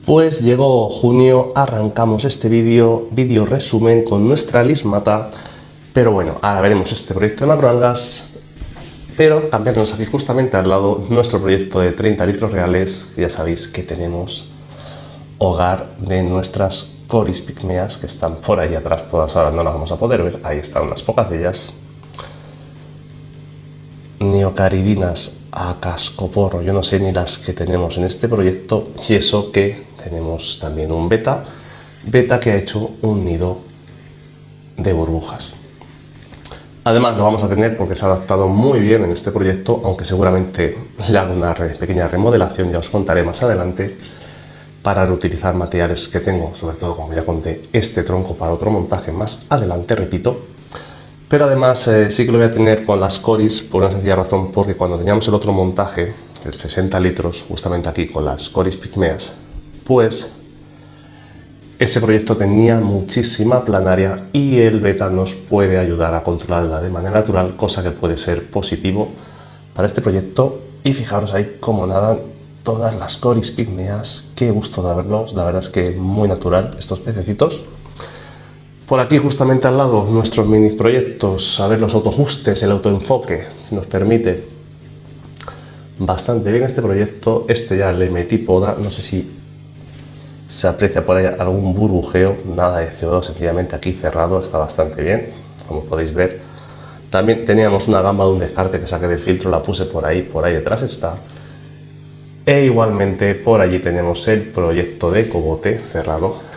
Pues llegó junio, arrancamos este vídeo resumen con nuestra lismata, pero bueno, ahora veremos este proyecto de macroalgas, pero cambiarnos aquí justamente al lado nuestro proyecto de 30 litros reales, que ya sabéis que tenemos hogar de nuestras coris pigmeas, que están por ahí atrás, todas ahora no las vamos a poder ver, ahí están unas pocas de ellas. Neocaridinas a cascoporro, yo no sé ni las que tenemos en este proyecto, y eso que tenemos también un beta que ha hecho un nido de burbujas. Además lo vamos a tener porque se ha adaptado muy bien en este proyecto, aunque seguramente le hago una pequeña remodelación, ya os contaré más adelante, para reutilizar materiales que tengo, sobre todo como ya conté, este tronco para otro montaje más adelante, repito. Pero además sí que lo voy a tener con las coris por una sencilla razón, porque cuando teníamos el otro montaje, el 60 litros, justamente aquí con las coris pigmeas, pues ese proyecto tenía muchísima planaria y el beta nos puede ayudar a controlarla de manera natural, cosa que puede ser positivo para este proyecto. Y fijaros ahí como nadan todas las coris pigmeas, qué gusto de verlos, la verdad es que muy natural estos pececitos. Por aquí justamente al lado nuestros mini proyectos, a ver los autoajustes, el autoenfoque, si nos permite bastante bien este proyecto. Este ya le metí poda, no sé si se aprecia por ahí algún burbujeo, nada de CO2, sencillamente aquí cerrado, está bastante bien, como podéis ver. También teníamos una gamba de un descarte que saqué del filtro, la puse por ahí detrás está. E igualmente por allí tenemos el proyecto de cogote cerrado.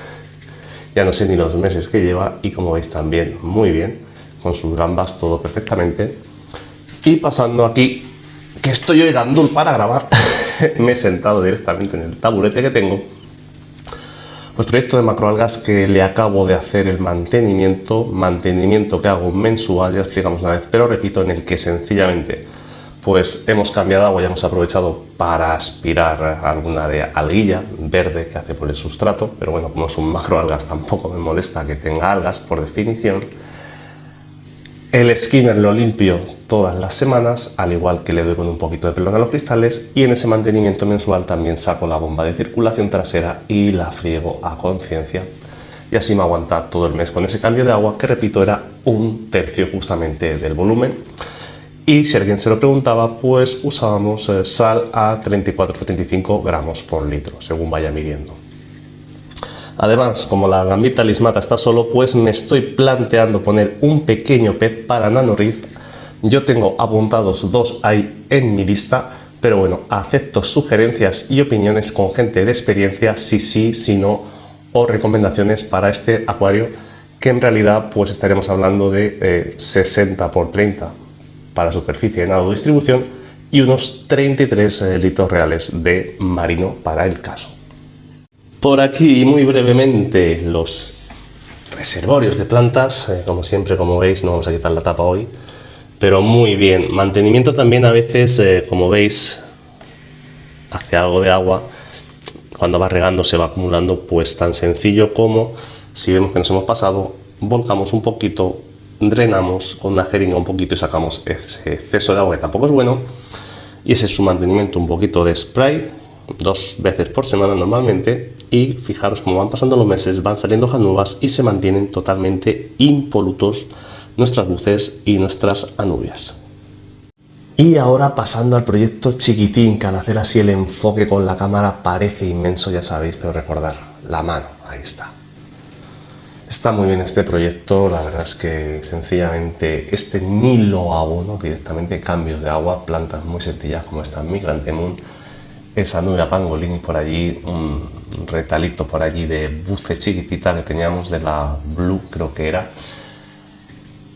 Ya no sé ni los meses que lleva y como veis también muy bien, con sus gambas todo perfectamente. Y pasando aquí, que estoy hoy gandul para grabar, me he sentado directamente en el taburete que tengo. Pues proyecto de macroalgas que le acabo de hacer el mantenimiento que hago mensual, ya explicamos una vez, pero repito, en el que sencillamente pues hemos cambiado agua y hemos aprovechado para aspirar alguna de alguilla verde que hace por el sustrato, pero bueno, como son macroalgas tampoco me molesta que tenga algas por definición. El skimmer lo limpio todas las semanas, al igual que le doy con un poquito de pelón a los cristales, y en ese mantenimiento mensual también saco la bomba de circulación trasera y la friego a conciencia, y así me aguanta todo el mes con ese cambio de agua que, repito, era un tercio justamente del volumen. Y si alguien se lo preguntaba, pues usábamos sal a 34-35 gramos por litro, según vaya midiendo. Además, como la gambita lismata está solo, pues me estoy planteando poner un pequeño pez para NanoRift. Yo tengo apuntados dos ahí en mi lista, pero bueno, acepto sugerencias y opiniones con gente de experiencia, si sí, si no, o recomendaciones para este acuario, que en realidad pues estaremos hablando de 60 por 30 para superficie de nado distribución y unos 33 litros reales de marino para el caso. Por aquí muy brevemente los reservorios de plantas, como siempre, como veis, no vamos a quitar la tapa hoy, pero muy bien. Mantenimiento también a veces, como veis, hace algo de agua, cuando va regando se va acumulando, pues tan sencillo como, si vemos que nos hemos pasado, volcamos un poquito, drenamos con una jeringa un poquito y sacamos ese exceso de agua que tampoco es bueno, y ese es su mantenimiento, un poquito de spray 2 veces por semana normalmente, y fijaros cómo van pasando los meses, van saliendo hojas nuevas y se mantienen totalmente impolutos nuestras buces y nuestras anubias. Y ahora pasando al proyecto chiquitín, que al hacer así el enfoque con la cámara parece inmenso, ya sabéis, pero recordad, la mano, ahí está. Está muy bien este proyecto, la verdad es que sencillamente este ni lo abono directamente, cambios de agua, plantas muy sencillas como esta Migrante Moon, esa nubia pangolini por allí, un retalito por allí de buce chiquitita que teníamos de la Blue, creo que era.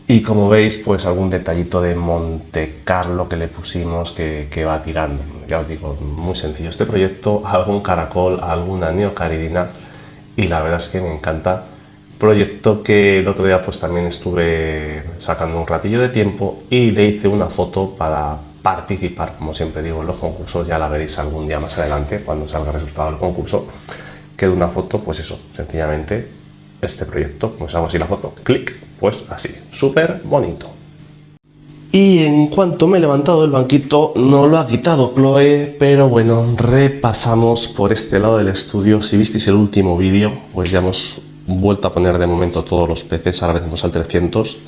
Y como veis, pues algún detallito de Monte Carlo que le pusimos que va tirando. Ya os digo, muy sencillo este proyecto, algún caracol, alguna neocaridina, y la verdad es que me encanta. Proyecto que el otro día pues también estuve sacando un ratillo de tiempo y le hice una foto para participar, como siempre digo, en los concursos. Ya la veréis algún día más adelante cuando salga el resultado del concurso, que de una foto, pues eso, sencillamente este proyecto, pues hago así la foto, clic, pues así, súper bonito. Y en cuanto me he levantado del banquito, no lo ha quitado Chloe, pero bueno, repasamos por este lado del estudio. Si visteis el último vídeo, pues ya hemos vuelto a poner de momento todos los peces, ahora venimos al 300.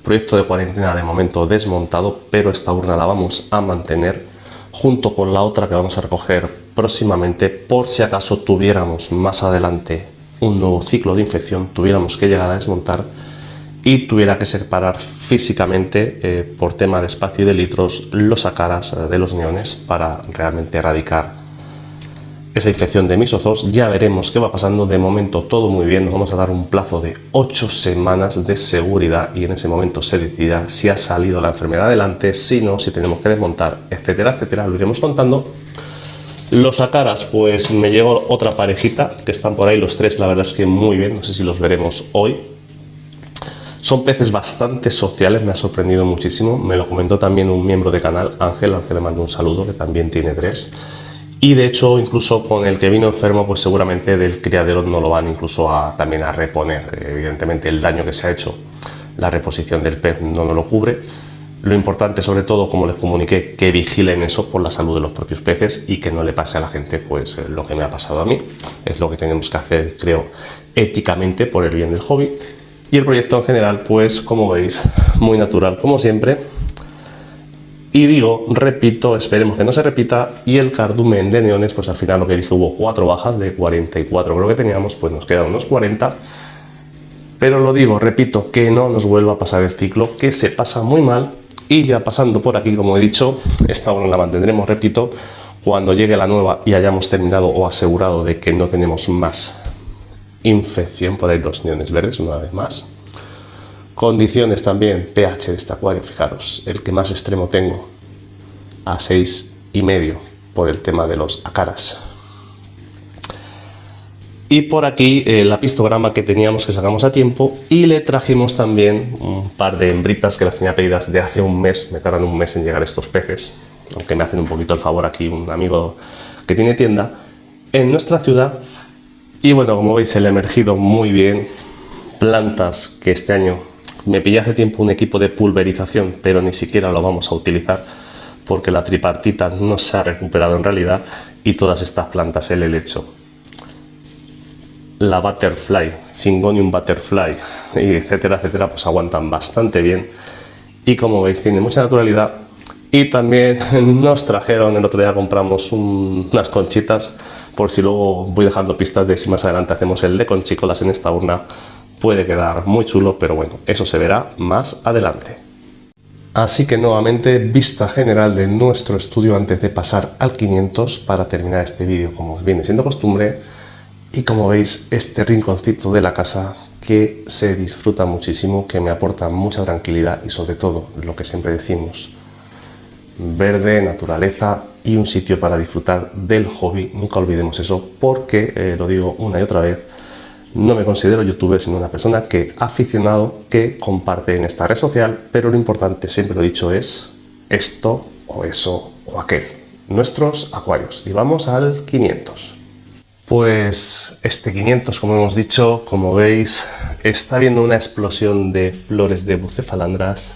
Proyecto de cuarentena de momento desmontado, pero esta urna la vamos a mantener junto con la otra que vamos a recoger próximamente, por si acaso tuviéramos más adelante un nuevo ciclo de infección, tuviéramos que llegar a desmontar y tuviera que separar físicamente por tema de espacio y de litros los acaras de los neones para realmente erradicar esa infección de misozoos. Ya veremos qué va pasando. De momento todo muy bien, nos vamos a dar un plazo de 8 semanas de seguridad y en ese momento se decidirá si ha salido la enfermedad adelante, si no, si tenemos que desmontar, etcétera, etcétera. Lo iremos contando. Los acaras, pues me llegó otra parejita que están por ahí los tres, la verdad es que muy bien, no sé si los veremos hoy. Son peces bastante sociales, me ha sorprendido muchísimo. Me lo comentó también un miembro de canal, Ángel, al que le mando un saludo, que también tiene 3. Y de hecho, incluso con el que vino enfermo, pues seguramente del criadero no lo van incluso también a reponer. Evidentemente el daño que se ha hecho, la reposición del pez no nos lo cubre. Lo importante, sobre todo, como les comuniqué, que vigilen eso por la salud de los propios peces y que no le pase a la gente pues lo que me ha pasado a mí. Es lo que tenemos que hacer, creo, éticamente por el bien del hobby. Y el proyecto en general, pues como veis, muy natural como siempre. Y digo, repito, esperemos que no se repita. Y el cardumen de neones, pues al final lo que dije, hubo 4 bajas de 44 creo que teníamos, pues nos quedan unos 40. Pero lo digo, repito, que no nos vuelva a pasar el ciclo, que se pasa muy mal. Y ya pasando por aquí, como he dicho, esta hora la mantendremos, repito, cuando llegue la nueva y hayamos terminado o asegurado de que no tenemos más infección por ahí los neones verdes una vez más. Condiciones también, pH de este acuario, fijaros, el que más extremo tengo, a 6,5 por el tema de los acaras. Y por aquí el apistograma que teníamos, que sacamos a tiempo, y le trajimos también un par de hembritas que las tenía pedidas de hace un mes. Me tardan un mes en llegar estos peces, aunque me hacen un poquito el favor aquí un amigo que tiene tienda en nuestra ciudad. Y bueno, como veis, el emergido muy bien. Plantas que este año me pillé hace tiempo un equipo de pulverización, pero ni siquiera lo vamos a utilizar porque la tripartita no se ha recuperado en realidad. Y todas estas plantas, el helecho, la butterfly, Syngonium butterfly, y etcétera, etcétera, pues aguantan bastante bien. Y como veis, tiene mucha naturalidad. Y también nos trajeron, el otro día compramos unas conchitas, por si luego voy dejando pistas de si más adelante hacemos el de conchícolas en esta urna. Puede quedar muy chulo, pero bueno, eso se verá más adelante. Así que nuevamente, vista general de nuestro estudio antes de pasar al 500 para terminar este vídeo como viene siendo costumbre. Y como veis, este rinconcito de la casa que se disfruta muchísimo, que me aporta mucha tranquilidad y sobre todo, lo que siempre decimos, verde, naturaleza y un sitio para disfrutar del hobby. Nunca olvidemos eso, porque lo digo una y otra vez, no me considero youtuber, sino una persona aficionado que comparte en esta red social, pero lo importante, siempre lo he dicho, es esto o eso o aquel, nuestros acuarios. Y vamos al 500. Pues este 500, como hemos dicho, como veis, está habiendo una explosión de flores de bucefalandras.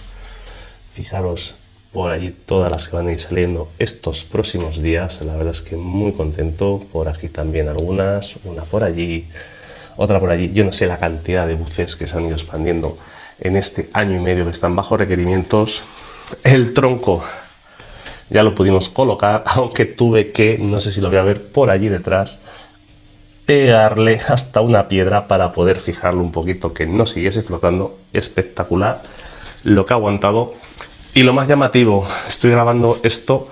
Fijaros por allí todas las que van a ir saliendo estos próximos días. La verdad es que muy contento. Por aquí también algunas, una por allí, otra por allí. Yo no sé la cantidad de buces que se han ido expandiendo en este año y medio que están bajo requerimientos. El tronco ya lo pudimos colocar, aunque tuve que, no sé si lo voy a ver por allí detrás, pegarle hasta una piedra para poder fijarlo un poquito, que no siguiese flotando. Espectacular lo que ha aguantado. Y lo más llamativo, estoy grabando esto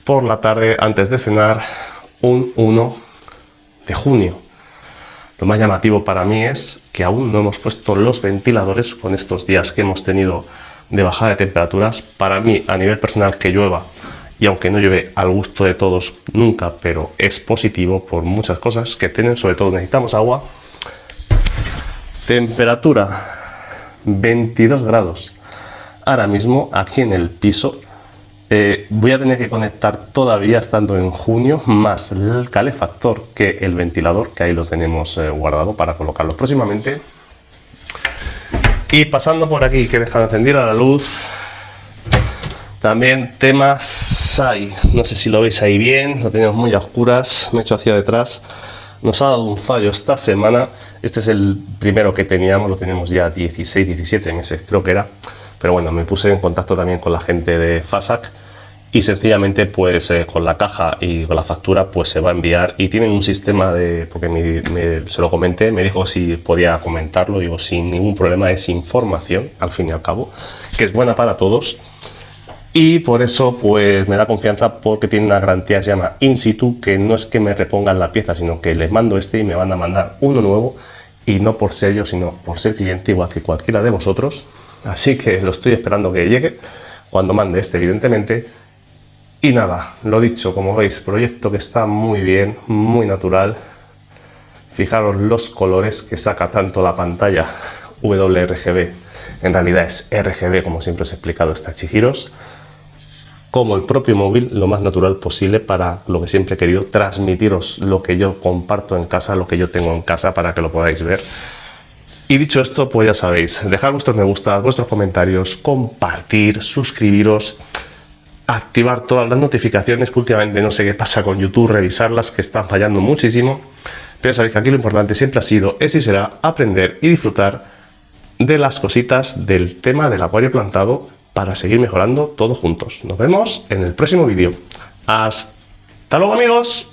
por la tarde antes de cenar, un 1 de junio. Lo más llamativo para mí es que aún no hemos puesto los ventiladores con estos días que hemos tenido de bajada de temperaturas. Para mí, a nivel personal, que llueva, y aunque no llueve al gusto de todos nunca, pero es positivo por muchas cosas que tienen, sobre todo necesitamos agua. Temperatura 22 grados. Ahora mismo aquí en el piso voy a tener que conectar todavía estando en junio más el calefactor que el ventilador, que ahí lo tenemos guardado para colocarlo próximamente. Y pasando por aquí, que he dejado encendida la luz, También tema SAI, no sé si lo veis ahí bien, lo tenemos muy a oscuras, me he hecho hacia detrás. Nos ha dado un fallo esta semana. Este es el primero que teníamos, lo tenemos ya 16, 17 meses creo que era. Pero bueno, me puse en contacto también con la gente de FASAC y sencillamente pues con la caja y con la factura pues se va a enviar, y tienen un sistema de, porque se lo comenté, me dijo si podía comentarlo, digo sin ningún problema, es información al fin y al cabo, que es buena para todos. Y por eso pues me da confianza, porque tiene una garantía, se llama in situ, que no es que me repongan la pieza, sino que les mando este y me van a mandar uno nuevo, y no por ser yo, sino por ser cliente igual que cualquiera de vosotros. Así que lo estoy esperando que llegue, cuando mande este evidentemente. Y nada, lo dicho, como veis, proyecto que está muy bien, muy natural. Fijaros los colores que saca tanto la pantalla WRGB, en realidad es RGB como siempre os he explicado, esta Chihiros, como el propio móvil, lo más natural posible, para lo que siempre he querido, transmitiros lo que yo comparto en casa, lo que yo tengo en casa, para que lo podáis ver. Y dicho esto, pues ya sabéis, dejad vuestros me gusta, vuestros comentarios, compartir, suscribiros, activar todas las notificaciones, que últimamente no sé qué pasa con YouTube, revisarlas, que están fallando muchísimo. Pero sabéis que aquí lo importante siempre ha sido, es y será, aprender y disfrutar de las cositas del tema del acuario plantado, para seguir mejorando todos juntos. Nos vemos en el próximo vídeo. ¡Hasta luego, amigos!